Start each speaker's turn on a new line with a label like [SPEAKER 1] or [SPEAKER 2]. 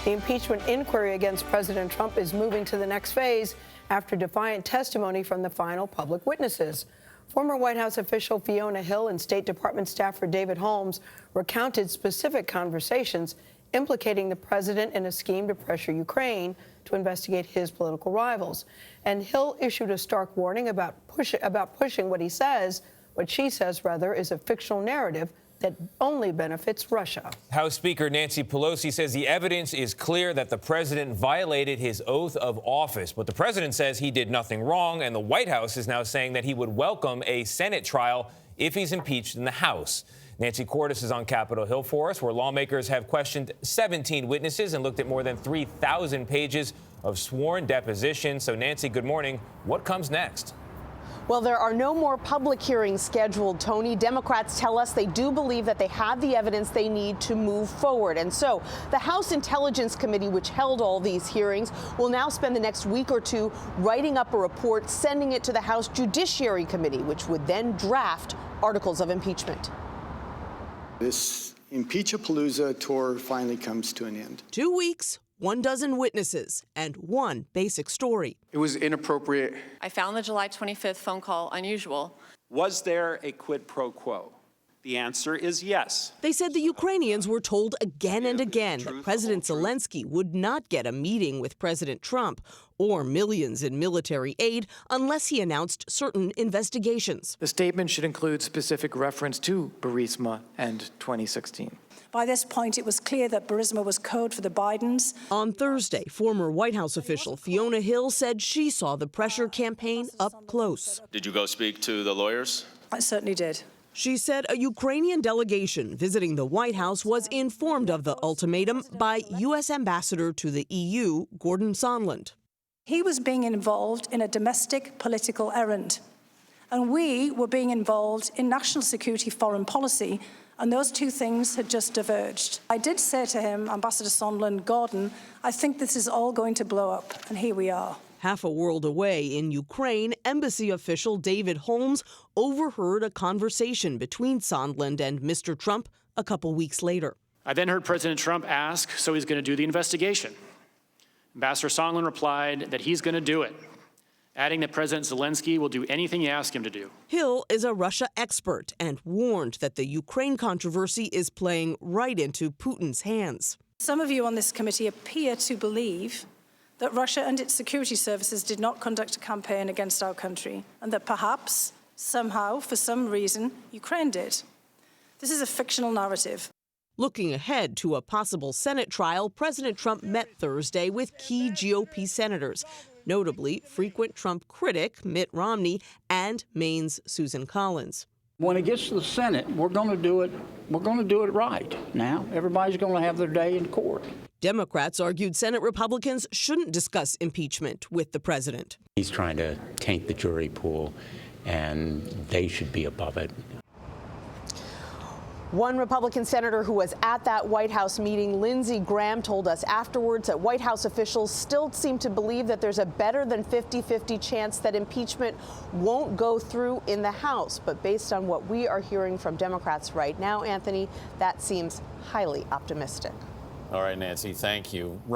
[SPEAKER 1] The impeachment inquiry against President Trump is moving to the next phase after defiant testimony from the final public witnesses. Former White House official Fiona Hill and State Department staffer David Holmes recounted specific conversations implicating the president in a scheme to pressure Ukraine to investigate his political rivals. And Hill issued a stark warning about pushing what she says, is a fictional narrative that only benefits Russia.
[SPEAKER 2] House Speaker Nancy Pelosi says the evidence is clear that the president violated his oath of office. But the president says he did nothing wrong, and the White House is now saying that he would welcome a Senate trial if he's impeached in the House. Nancy Cordes is on Capitol Hill for us, where lawmakers have questioned 17 witnesses and looked at more than 3,000 pages of sworn depositions. So, Nancy, good morning. What comes next?
[SPEAKER 3] Well, there are no more public hearings scheduled, Tony. Democrats tell us they do believe that they have the evidence they need to move forward. And so the House Intelligence Committee, which held all these hearings, will now spend the next week or two writing up a report, sending it to the House Judiciary Committee, which would then draft articles of impeachment.
[SPEAKER 4] This Impeach-a-Palooza tour finally comes to an end.
[SPEAKER 3] 2 weeks, 12 witnesses, and one basic story.
[SPEAKER 5] It was inappropriate.
[SPEAKER 6] I found the July 25th phone call unusual.
[SPEAKER 7] Was there a quid pro quo? The answer is yes.
[SPEAKER 3] They said the Ukrainians were told again and again that President Zelensky would not get a meeting with President Trump or millions in military aid unless he announced certain investigations.
[SPEAKER 8] The statement should include specific reference to Burisma and 2016.
[SPEAKER 9] By this point, it was clear that Burisma was code for the Bidens.
[SPEAKER 3] On Thursday, former White House official Fiona Hill said she saw the pressure campaign up close.
[SPEAKER 10] Did you go speak to the lawyers?
[SPEAKER 9] I certainly did.
[SPEAKER 3] She said a Ukrainian delegation visiting the White House was informed of the ultimatum by U.S. Ambassador to the EU, Gordon Sondland.
[SPEAKER 9] He was being involved in a domestic political errand, and we were being involved in national security foreign policy, and those two things had just diverged. I did say to him, Ambassador Sondland, Gordon, I think this is all going to blow up, and here we are.
[SPEAKER 3] Half a world away in Ukraine, embassy official David Holmes overheard a conversation between Sondland and Mr. Trump a couple weeks later.
[SPEAKER 11] I then heard President Trump ask, so he's going to do the investigation. Ambassador Sondland replied that he's going to do it, adding that President Zelensky will do anything you ask him to do.
[SPEAKER 3] Hill is a Russia expert and warned that the Ukraine controversy is playing right into Putin's hands.
[SPEAKER 9] Some of you on this committee appear to believe that Russia and its security services did not conduct a campaign against our country, and that perhaps, somehow, for some reason, Ukraine did. This is a fictional narrative.
[SPEAKER 3] Looking ahead to a possible Senate trial, President Trump met Thursday with key GOP senators, notably frequent Trump critic Mitt Romney and Maine's Susan Collins.
[SPEAKER 12] When it gets to the Senate, we're going to do it. We're going to do it right. Now, everybody's going to have their day in court.
[SPEAKER 3] Democrats argued Senate Republicans shouldn't discuss impeachment with the president.
[SPEAKER 13] He's trying to taint the jury pool, and they should be above it.
[SPEAKER 3] One Republican senator who was at that White House meeting, Lindsey Graham, told us afterwards that White House officials still seem to believe that there's a better than 50-50 chance that impeachment won't go through in the House. But based on what we are hearing from Democrats right now, Anthony, that seems highly optimistic.
[SPEAKER 2] All right, Nancy, thank you.